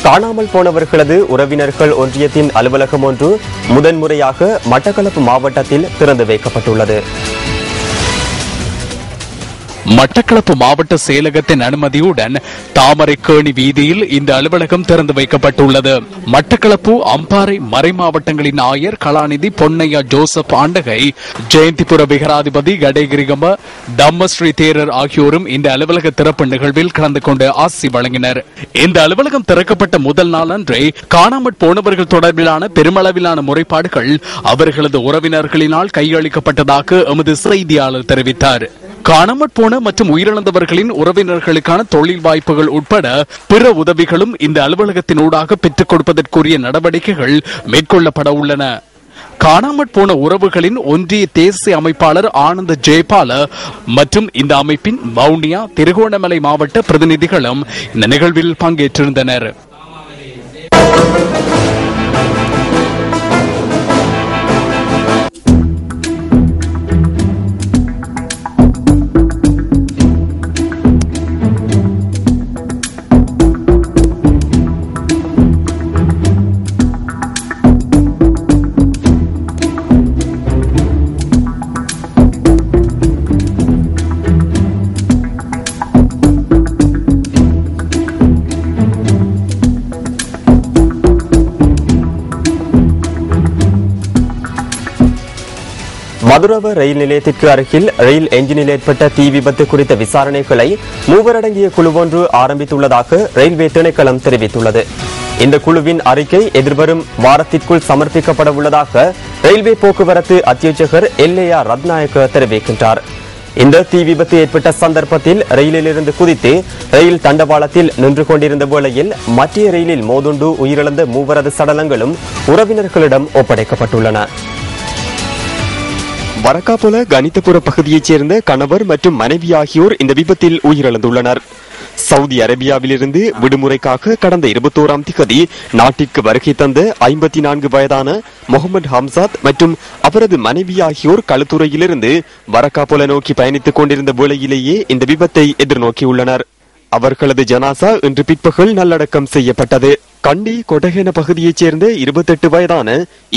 காணாமல் போனவர்களது உறவினர்கள் ஒன்றியத்தின் அலுவலகம் ஒன்று முதன்முறையாக மட்டக்களப்பு மாவட்டத்தில் திறந்து வைக்கப்பட்டுள்ளது. மட்டக்களப்பு மாவட்ட செயலகத்தின் அனுமதியுடன் தாமரைக்கேணி வீதியில் இந்த அலுவலகம் திறந்து வைக்கப்பட்டுள்ளது. மட்டக்களப்பு அம்பாறை மறை மாவட்டங்களின் ஆயர் கலாநிதி பொன்னையா ஜோசப் ஆண்டகை, ஜெயந்திபுர விகாராதிபதி கடேகிரிகம தம்மஸ்ரீ தேரர் ஆகியோரும் இந்த அலுவலக திறப்பு நிகழ்வில் கலந்து கொண்டு ஆசி வழங்கினர். இந்த அலுவலகம் திறக்கப்பட்ட முதல் நாள் அன்றே காணாமற் போனவர்கள் தொடர்பிலான பெருமளவிலான முறைப்பாடுகள் அவர்களது உறவினர்களினால் கையளிக்கப்பட்டதாக எமது செய்தியாளர் தெரிவித்தார். காணாமற் போன மற்றும் உயிரிழந்தவர்களின் உறவினர்களுக்கான தொழில் வாய்ப்புகள் உட்பட பிற உதவிகளும் இந்த அலுவலகத்தின் ஊடாக பெற்றுக் கொடுப்பதற்குரிய நடவடிக்கைகள் மேற்கொள்ளப்பட உள்ளன. காணாமற் போன உறவுகளின் ஒன்றிய தேசிய அமைப்பாளர் ஆனந்த ஜெயபால மற்றும் இந்த அமைப்பின் வவுனியா, திருகோணமலை மாவட்ட பிரதிநிதிகளும் இந்த நிகழ்வில் பங்கேற்றிருந்தனர். மதுரவ ரயில் நிலையத்திற்கு அருகில் ரயில் என்ஜினில் ஏற்பட்ட தீ விபத்து குறித்த விசாரணைகளை மூவரடங்கிய குழு ஒன்று ஆரம்பித்துள்ளதாக ரயில்வே திணைக்களம் தெரிவித்துள்ளது. இந்த குழுவின் அறிக்கை எதிர்வரும் வாரத்திற்குள் சமர்ப்பிக்கப்பட உள்ளதாக ரயில்வே போக்குவரத்து அத்தியட்சகர் எல்ஏஆர் ரத்நாயக்க தெரிவிக்கின்றார். இந்த தீ விபத்து ஏற்பட்ட சந்தர்ப்பத்தில் ரயிலிலிருந்து குதித்து ரயில் தண்டவாளத்தில் நின்று கொண்டிருந்த வேளையில் மத்திய ரயிலில் மோதுண்டு உயிரிழந்த மூவரது சடலங்களும் உறவினர்களிடம் ஒப்படைக்கப்பட்டுள்ளன. வரக்காபொல கணிதபுர பகுதியைச் சேர்ந்த கணவர் மற்றும் மனைவி ஆகியோர் இந்த விபத்தில் உயிரிழந்துள்ளனர். சவுதி அரேபியாவிலிருந்து விடுமுறைக்காக கடந்த 21ஆம் திகதி நாட்டிற்கு வருகை தந்த 54 வயதான முகமது ஹம்சாத் மற்றும் அவரது மனைவி ஆகியோர் களுத்துறையிலிருந்து வரக்காபொல நோக்கி பயணித்துக் கொண்டிருந்த வேளையிலேயே இந்த விபத்தை எதிர்நோக்கியுள்ளனர். அவர்களது ஜனாசா இன்று பிற்பகல் நல்லடக்கம் செய்யப்பட்டது. கண்டி கொட்டகேன பகுதியைச் சேர்ந்த 28 வயதான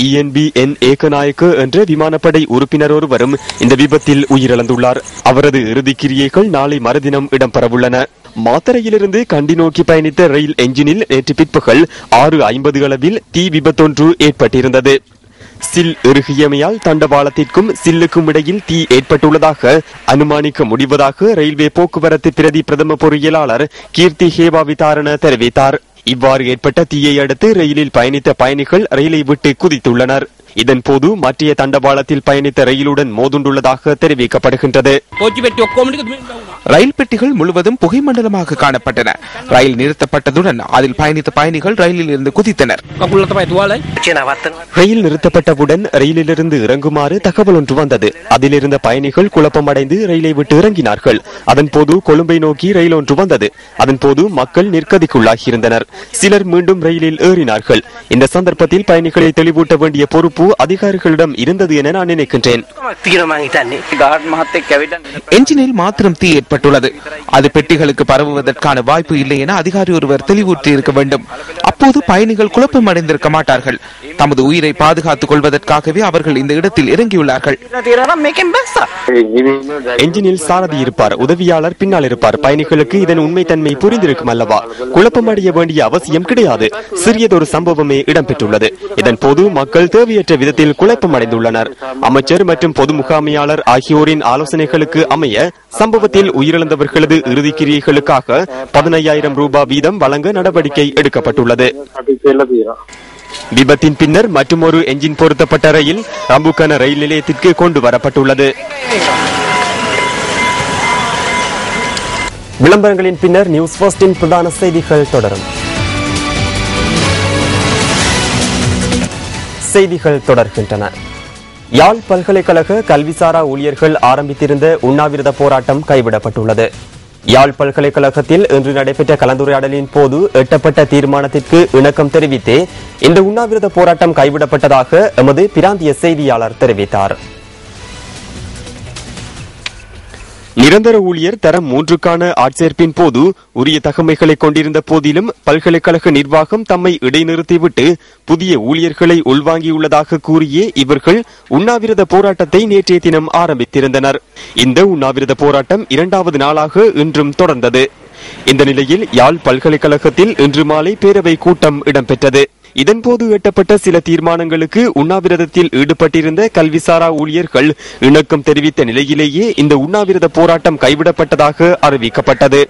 ENBN ஏகநாயக்கு என்ற விமானப்படை உறுப்பினர் ஒருவரும் இந்த விபத்தில் உயிரிழந்துள்ளார். அவரது இறுதிக்கிரியைகள் நாளை மறுதினம் இடம்பெறவுள்ளன. மாத்தறையிலிருந்து கண்டி நோக்கி பயணித்த ரயில் என்ஜினில் நேற்று பிற்பகல் 6:50 அளவில் தீ விபத்தொன்று ஏற்பட்டிருந்தது. சில் இறுகியமையால் தண்டவாளத்திற்கும் சில்லுக்கும் இடையில் தீ ஏற்பட்டுள்ளதாக அனுமானிக்க முடிவதாக ரயில்வே போக்குவரத்து பிரதி பிரதம பொறியியலாளர் கீர்த்தி ஹேவாவிதாரண தெரிவித்தார். இவ்வாறு ஏற்பட்ட தீயை அடுத்து ரயிலில் பயணித்த பயணிகள் ரயிலை விட்டு குதித்துள்ளனர். இதன் போது மற்ற தண்டவாளத்தில் பயணித்த ரயிலுடன் மோதுண்டுள்ளதாக தெரிவிக்கப்படுகின்றது. ரயில் பெட்டிகள் முழுவதும் புகைமண்டலமாக காணப்பட்டன. ரயில் நிறுத்தப்பட்டதுடன் அதில் பயணித்த பயணிகள் ரயிலில் இருந்து குதித்தனர். ரயில் நிறுத்தப்பட்டவுடன் ரயிலிலிருந்து இறங்குமாறு தகவல் ஒன்று வந்தது. அதிலிருந்த பயணிகள் குழப்பமடைந்து ரயிலை விட்டு இறங்கினார்கள். அதன் போது கொழும்பை நோக்கி ரயில் ஒன்று வந்தது. அதன் போது மக்கள் நிற்கதிக்குள்ளாகியிருந்தனர். சிலர் மீண்டும் ரயிலில் ஏறினார்கள். இந்த சந்தர்ப்பத்தில் பயணிகளை தெளிவூட்ட வேண்டிய பொறுப்பு அதிகாரிகளிடம் இருந்தது என நான் நினைக்கின்றேன். என்ஜினில் மாத்திரம் தீ ஏற்பட்டுள்ளது. அது பெட்டிகளுக்கு பரவுவதற்கான வாய்ப்பு இல்லை என அதிகாரி ஒருவர் தெளிவூற்றி இருக்க வேண்டும். அப்போது பயணிகள் குழப்பம் அடைந்திருக்க மாட்டார்கள். தமது உயிரை பாதுகாத்துக் கொள்வதற்காகவே அவர்கள் இந்த இடத்தில் இறங்கியுள்ளார்கள். என்ஜினில் சாரதி இருப்பார், உதவியாளர் பின்னால் இருப்பார். பயணிகளுக்கு இதன் உண்மைத்தன்மை புரிந்திருக்கும் அல்லவா? குழப்பம் அடைய வேண்டிய அவசியம் கிடையாது. சிறியதொரு சம்பவமே இடம்பெற்றுள்ளது. இதன் போது மக்கள் தேவையற்ற விதத்தில் குழப்பம் அடைந்துள்ளனர். அமைச்சர் மற்றும் பொது முகாமையாளர் ஆகியோரின் ஆலோசனைகளுக்கு அமைய சம்பவத்தில் உயிரிழந்தவர்களது இறுதிக்கிரியைகளுக்காக 15,000 ரூபாய் வீதம் வழங்க நடவடிக்கை எடுக்கப்பட்டுள்ளது. விபத்தின் பின்னர் மற்றொரு என்ஜின் பொருத்தப்பட்ட ரயில் ரம்புக்கான ரயில் நிலையத்திற்கு கொண்டு வரப்பட்டுள்ளது. விளம்பரங்களின் பின்னர் நியூஸ் ஃபர்ஸ்டின் பிரதான செய்திகள் தொடரும். செய்திகள் தொடர்கின்றன. யாழ் பல்கலைக்கழக கல்விசாரா ஊழியர்கள் ஆரம்பித்திருந்த உண்ணாவிரத போராட்டம் கைவிடப்பட்டுள்ளது. யாழ் பல்கலைக்கழகத்தில் இன்று நடைபெற்ற கலந்துரையாடலின் போது எட்டப்பட்ட தீர்மானத்திற்கு இணக்கம் தெரிவித்தே இந்த உண்ணாவிரத போராட்டம் கைவிடப்பட்டதாக எமது பிராந்திய செய்தியாளர் தெரிவித்தார். நிரந்தர ஊழியர் தரம் 3க்கான ஆட்சேர்ப்பின் போது உரிய தகமைகளை கொண்டிருந்த போதிலும் பல்கலைக்கழக நிர்வாகம் தம்மை இடைநிறுத்திவிட்டு புதிய ஊழியர்களை உள்வாங்கியுள்ளதாக கூறியே இவர்கள் உண்ணாவிரத போராட்டத்தை நேற்றைய தினம் ஆரம்பித்திருந்தனர். இந்த உண்ணாவிரத போராட்டம் 2வது நாளாக இன்றும் தொடர்ந்தது. இந்த நிலையில் யாழ் பல்கலைக்கழகத்தில் இன்று மாலை பேரவை கூட்டம் இடம்பெற்றது. இதன்போது எட்டப்பட்ட சில தீர்மானங்களுக்கு உண்ணாவிரதத்தில் ஈடுபட்டிருந்த கல்விசாரா ஊழியர்கள் இணக்கம் தெரிவித்த நிலையிலேயே இந்த உண்ணாவிரத போராட்டம் கைவிடப்பட்டதாக அறிவிக்கப்பட்டது.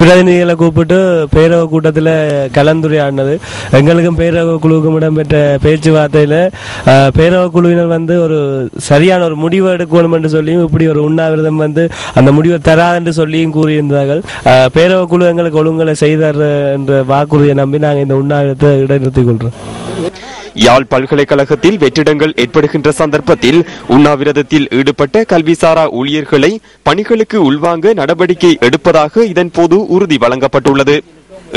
பிரதிநிதிகளை கூப்பிட்டு பேரவை கூட்டத்தில் கலந்துரையாடினது. எங்களுக்கும் பேரவை குழுவுக்கும் இடம்பெற்ற பேச்சுவார்த்தையில் பேரவை குழுவினர் ஒரு சரியான ஒரு முடிவு எடுக்கணும் என்று சொல்லியும் இப்படி ஒரு உண்ணாவிரதம் அந்த முடிவை தராது சொல்லியும் கூறியிருந்தார்கள். பேரவை குழு எங்களுக்கு ஒழுங்கலை செய்தார் என்ற வாக்குறுதியை நம்பி நாங்கள் இந்த உண்ணாவிரதத்தை இடைநிறுத்திக் கொள்றோம். யாழ் பல்கலைக்கழகத்தில் வெற்றிடங்கள் ஏற்படுகின்ற சந்தர்ப்பத்தில் உண்ணாவிரதத்தில் ஈடுபட்ட கல்விசாரா ஊழியர்களை பணிகளுக்கு உள்வாங்க நடவடிக்கை எடுப்பதாக இதன்போது உறுதி வழங்கப்பட்டுள்ளது.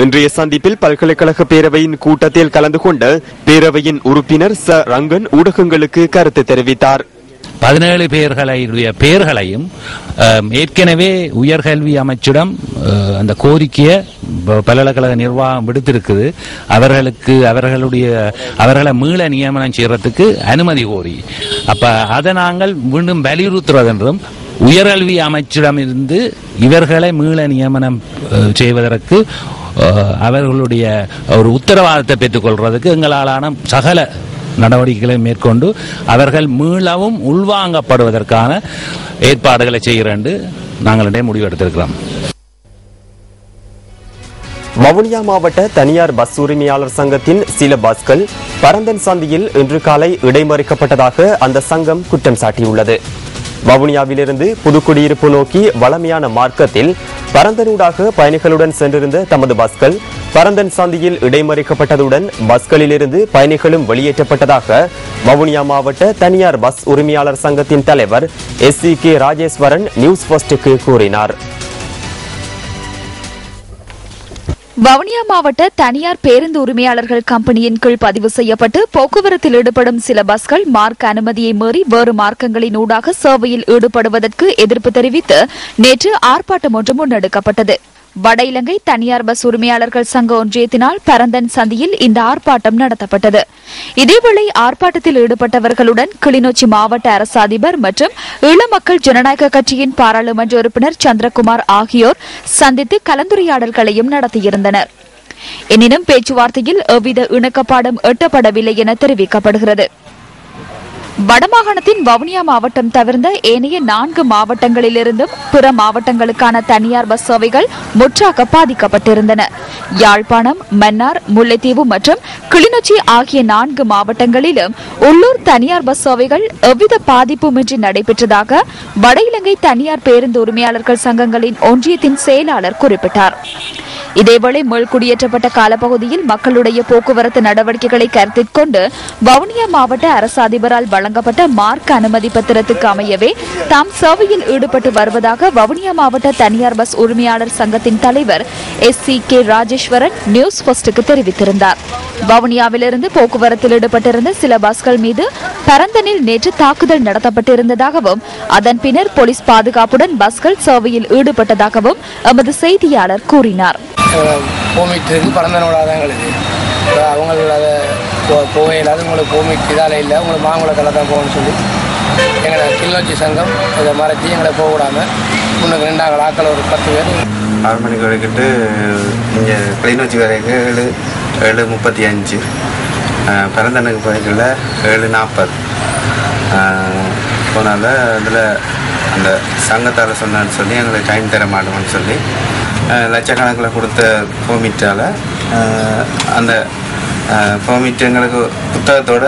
இன்றைய சந்திப்பில் பல்கலைக்கழக பேரவையின் கூட்டத்தில் கலந்து கொண்ட பேரவையின் உறுப்பினர் ச ரங்கன் ஊடகங்களுக்கு கருத்து தெரிவித்தார். 17 பெயர்களையும் ஏற்கனவே உயர்கல்வி அமைச்சிடம் அந்த கோரிக்கையை பல்கலைக்கழக நிர்வாகம் விடுத்திருக்குது. அவர்களை மீள நியமனம் செய்யறதுக்கு அனுமதி கோரி அதை நாங்கள் மீண்டும் வலியுறுத்துவதென்றும் உயர்கல்வி அமைச்சிடமிருந்து இவர்களை மீள நியமனம் செய்வதற்கு அவர்களுடைய ஒரு உத்தரவாதத்தை பெற்றுக் கொள்வதற்கு எங்களாலான சகல நடவடிக்கைகளை மேற்கொண்டு அவர்கள் மீளவும் உள்வாங்கப்படுவதற்கான ஏற்பாடுகளை செய்கிறேன் நாங்கள் முடிவெடுத்திருக்கிறோம். வவுனியா மாவட்ட தனியார் பஸ் உரிமையாளர் சங்கத்தின் சில பஸ்கள் பரந்தன் சந்தியில் இன்று காலை இடைமறிக்கப்பட்டதாக அந்த சங்கம் குற்றம் சாட்டியுள்ளது. வவுனியாவிலிருந்து புதுக்குடியிருப்பு நோக்கி வளமையான மார்க்கத்தில் பரந்தனூடாக பயணிகளுடன் சென்றிருந்த தமது பஸ்கள் பரந்தன் சந்தியில் இடைமறிக்கப்பட்டதுடன் பஸ்களிலிருந்து பயணிகளும் வெளியேற்றப்பட்டதாக வவுனியா மாவட்ட தனியார் பஸ் உரிமையாளர் சங்கத்தின் தலைவர் SCK ராஜேஸ்வரன் நியூஸ் ஃபர்ஸ்டுக்கு கூறினார். வவுனியா மாவட்ட தனியார் பேருந்து உரிமையாளர்கள் கம்பெனியின் கீழ் பதிவு செய்யப்பட்டு போக்குவரத்தில் ஈடுபடும் சில பஸ்கள் மார்க்க அனுமதியை மீறி வேறு மார்க்கங்களின் ஊடாக சேவையில் ஈடுபடுவதற்கு எதிர்ப்பு தெரிவித்து நேற்று ஆர்ப்பாட்டம் ஒன்று முன்னெடுக்கப்பட்டது. வட இலங்கை தனியார் பஸ் உரிமையாளர்கள் சங்க ஒன்றியத்தினால் பரந்தன் சந்தியில் இந்த ஆர்ப்பாட்டம் நடத்தப்பட்டது. இதேவேளை ஆர்ப்பாட்டத்தில் ஈடுபட்டவர்களுடன் கிளிநொச்சி மாவட்ட அரசு அதிபர் மற்றும் ஈழ மக்கள் ஜனநாயக கட்சியின் பாராளுமன்ற உறுப்பினர் சந்திரகுமார் ஆகியோர் சந்தித்து கலந்துரையாடல்களையும் நடத்தியிருந்தனர். எனினும் பேச்சுவார்த்தையில் எவ்வித இணக்கப்பாடும் எட்டப்படவில்லை என தெரிவிக்கப்படுகிறது. வடமாகாணத்தின் வவுனியா மாவட்டம் தவிர்ந்த ஏனைய 4 மாவட்டங்களிலிருந்தும் பிற மாவட்டங்களுக்கான தனியார் பஸ் சேவைகள் முற்றாக பாதிக்கப்பட்டிருந்தன. யாழ்ப்பாணம், மன்னார், முல்லைத்தீவு மற்றும் கிளிநொச்சி ஆகிய 4 மாவட்டங்களிலும் உள்ளூர் தனியார் பஸ் சேவைகள் எவ்வித பாதிப்புமின்றி நடைபெற்றதாக வட இலங்கை தனியார் பேருந்து உரிமையாளர்கள் சங்கங்களின் ஒன்றியத்தின் செயலாளர் குறிப்பிட்டார். இதேவேளை மீள்குடியேற்றப்பட்ட காலப்பகுதியில் மக்களுடைய போக்குவரத்து நடவடிக்கைகளை கருத்தில் கொண்டு வவுனியா மாவட்ட அரசு அதிபரால் வழங்கப்பட்ட மார்க்க அனுமதி பத்திரத்துக்கு அமையவே தாம் சேவையில் ஈடுபட்டு வருவதாக வவுனியா மாவட்ட தனியார் பஸ் உரிமையாளர் சங்கத்தின் தலைவர் SCK ராஜேஸ்வரன் நியூஸ் ஃபர்ஸ்டுக்கு தெரிவித்திருந்தார். வவுனியாவிலிருந்து போக்குவரத்தில் ஈடுபட்டிருந்த சில பஸ்கள் மீது பரந்தனில் நேற்று தாக்குதல் நடத்தப்பட்டிருந்ததாகவும் அதன் பின்னர் போலீஸ் பாதுகாப்புடன் பஸ்கள் சேவையில் ஈடுபட்டதாகவும் எமது செய்தியாளர் கூறினார். அவங்க அதை போகையில்லாத உங்களுக்கு போமிட்டு இதால் இல்லை உங்களுக்கு மாங்குளத்தில் தான் போகணும்னு சொல்லி எங்களை கிளிநொச்சி சங்கம் இதை மறைச்சி எங்களை போகக்கூடாமல் முன்னுக்கு நின்றாங்க ஆக்கள் ஒரு 10 பேர் 6 மணிக்கு வரைக்கிட்டு இங்கே கிளிநொச்சி வரைக்கும் 7:35 பிறந்தனுக்கு போய்க்கல 7:40 போனால அதில் அந்த சங்கத்தால் சொன்னான்னு சொல்லி எங்களுக்கு டைம் தர மாட்டோம்னு சொல்லி லட்சக்கணக்கில் கொடுத்த பெர்மிட்டால் அந்த பெர்மிட் எங்களுக்கு புத்தகத்தோட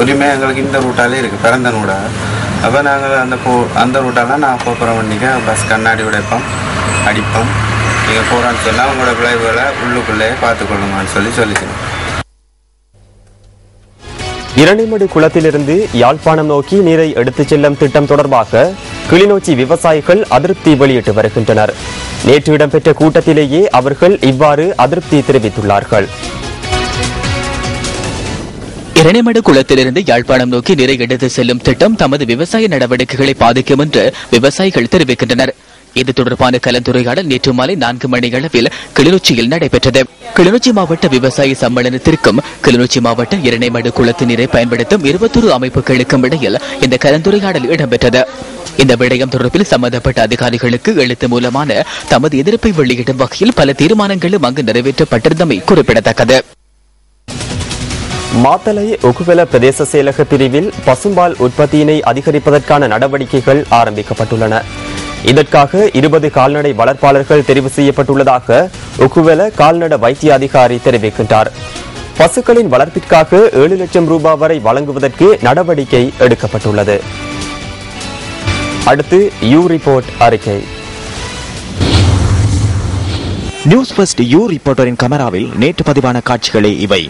உரிமை எங்களுக்கு இந்த ரூட்டாலே இருக்குது பிறந்தனூட. அப்போ நாங்கள் அந்த ரூட்டாலாம் நான் போக்குற வண்டிக்கு பஸ் கண்ணாடி உடைப்போம் அடிப்போம். நீங்கள் போகிறான்னு சொன்னால் உங்களோட விளைவுகளை உள்ளுக்குள்ளேயே பார்த்துக்கொள்ளுங்கன்னு சொல்லிச்சோம். இரணிமடு குளத்திலிருந்து யாழ்ப்பாணம் நோக்கி நீரை எடுத்துச் செல்லும் திட்டம் தொடர்பாக கிளிநொச்சி விவசாயிகள் அதிருப்தி வெளியிட்டு வருகின்றனர். நேற்று இடம்பெற்ற கூட்டத்திலேயே அவர்கள் இவ்வாறு அதிருப்தி தெரிவித்துள்ளார்கள். இரணிமடு குளத்திலிருந்து யாழ்ப்பாணம் நோக்கி நீரை எடுத்து செல்லும் திட்டம் தமது விவசாய நடவடிக்கைகளை பாதிக்கும் என்று விவசாயிகள் தெரிவிக்கின்றனர். இது தொடர்பான கலந்துரையாடல் நேற்று மாலை 4 மணியளவில் கிளிநொச்சியில் நடைபெற்றது. கிளிநொச்சி மாவட்ட விவசாய சம்மேளனத்திற்கும் கிளிநொச்சி மாவட்ட இரணைமடு குளத்து நீரை பயன்படுத்தும் 21 அமைப்புகளுக்கும் இடையில் இந்த கலந்துரையாடல் இடம்பெற்றது. இந்த விடயம் தொடர்பில் சம்பந்தப்பட்ட அதிகாரிகளுக்கு எழுத்து மூலமான தமது எதிர்ப்பை வெளியிடும் வகையில் பல தீர்மானங்களும் அங்கு நிறைவேற்றப்பட்டிருந்தமை குறிப்பிடத்தக்கது. மாத்தளை ஒகுவெல பிரதேச செயலக பிரிவில் பசும்பால் உற்பத்தியினை அதிகரிப்பதற்கான நடவடிக்கைகள் ஆரம்பிக்கப்பட்டுள்ளன. இதற்காக 20 கால்நடை வளர்ப்பாளர்கள் தெரிவு செய்யப்பட்டுள்ளதாக ஒகுவெல கால்நடை வைத்திய அதிகாரி தெரிவிக்கின்றார். பசுக்களின் வளர்ப்பிற்காக 7 லட்சம் ரூபாய் வரை வழங்குவதற்கு நடவடிக்கை எடுக்கப்பட்டுள்ளது. அடுத்து யூ ரிப்போர்ட் அறிக்கை. நியூஸ் ஃபர்ஸ்ட் யூ ரிப்போர்ட்டரின் கேமராவில் நேற்று பதிவான காட்சிகளே இவை.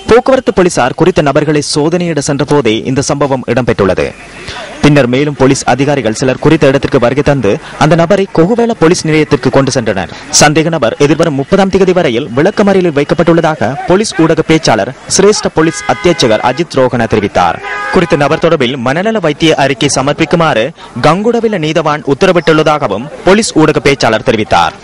போக்குவரத்து போலீசார் குறித்த நபர்களை சோதனையிட சென்ற போதே இந்த சம்பவம் இடம்பெற்றுள்ளது. பின்னர் மேலும் போலீஸ் அதிகாரிகள் சிலர் குறித்த இடத்திற்கு வருகை தந்து அந்த நபரை கொகுவேல போலீஸ் நிலையத்திற்கு கொண்டு சென்றனர். சந்தேக நபர் எதிர்வரும் 30ஆம் தேதி வரையில் விளக்கமறியலில் வைக்கப்பட்டுள்ளதாக போலீஸ் ஊடக பேச்சாளர் சிரேஷ்ட போலீஸ் அத்தியட்சகர் அஜித் ரோஹன தெரிவித்தார். குறித்த நபர் தொடர்பில் மனநல வைத்திய அறிக்கை சமர்ப்பிக்குமாறு கங்குடவில நீதவான் உத்தரவிட்டுள்ளதாகவும் போலீஸ் ஊடக பேச்சாளர் தெரிவித்தார்.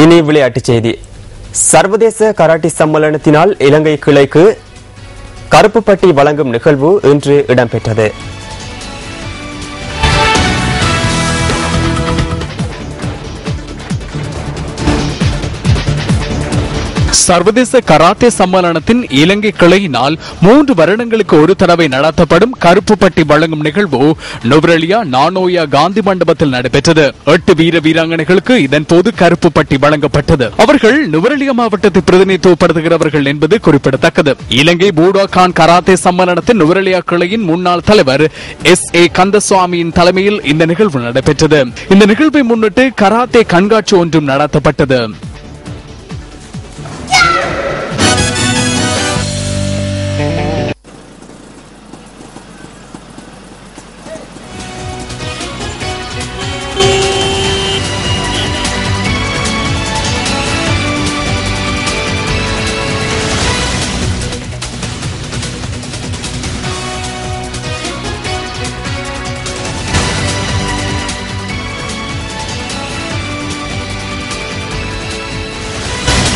இனி விளையாட்டுச் செய்தி. சர்வதேச கராட்டி சம்மேளனத்தினால் இலங்கை கிளைக்கு கருப்பு பட்டி வழங்கும் நிகழ்வு இன்று இடம்பெற்றது. சர்வதேச கராத்தே சம்மேளனத்தின் இலங்கை கிளையினால் 3 வருடங்களுக்கு ஒரு தடவை நடத்தப்படும் கருப்பு பட்டி வழங்கும் நிகழ்வு நுவரெலியா நானோயா காந்தி மண்டபத்தில் நடைபெற்றது. 8 வீர வீராங்கனைகளுக்கு இதன் போது கருப்பு பட்டி வழங்கப்பட்டது. அவர்கள் நுவரெலியா மாவட்டத்தை பிரதிநிதித்துவப்படுத்துகிறவர்கள் என்பது குறிப்பிடத்தக்கது. இலங்கை பூடாகான் கராத்தே சம்மேளனத்தின் நுவரெலியா கிளையின் முன்னாள் தலைவர் SA கந்தசுவாமியின் தலைமையில் இந்த நிகழ்வு நடைபெற்றது. இந்த நிகழ்வை முன்னிட்டு கராத்தே கண்காட்சி ஒன்றும் நடத்தப்பட்டது.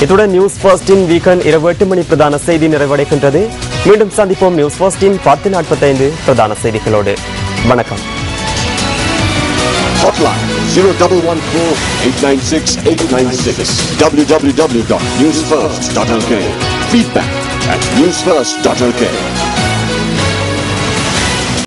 இத்துடன் நியூஸ் ஃபர்ஸ்டின் வீக்கெண்ட் இரவு 8 மணி பிரதான செய்தி நிறைவடைகின்றது. மீண்டும் சந்திப்போம் நியூஸ் ஃபர்ஸ்டின் 10:45 பிரதான செய்திகளோடு. வணக்கம். Hotline 0114-896-896 www.newsfirst.lk. Feedback at newsfirst.lk.